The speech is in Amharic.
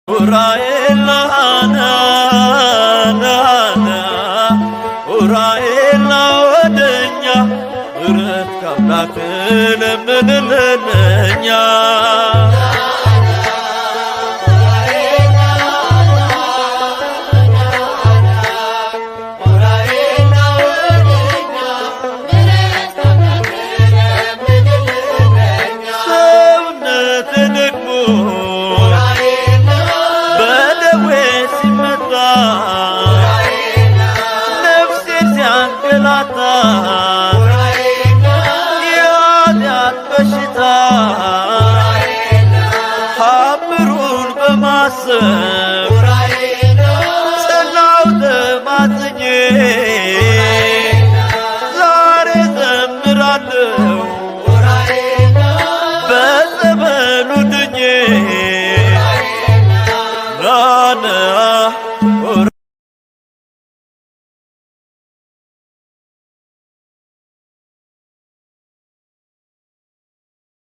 ኡራኤል ናና ናና ኡራኤል ና ወደኛ ምሕረት ከአምላክ ለምንልን እኛ የኃጢአት በሽታ ሀምሩን በማሰብ ጸናው ተማጽኜ ዛሬ ዘምራለሁ በጸበሉ ድኜ ናና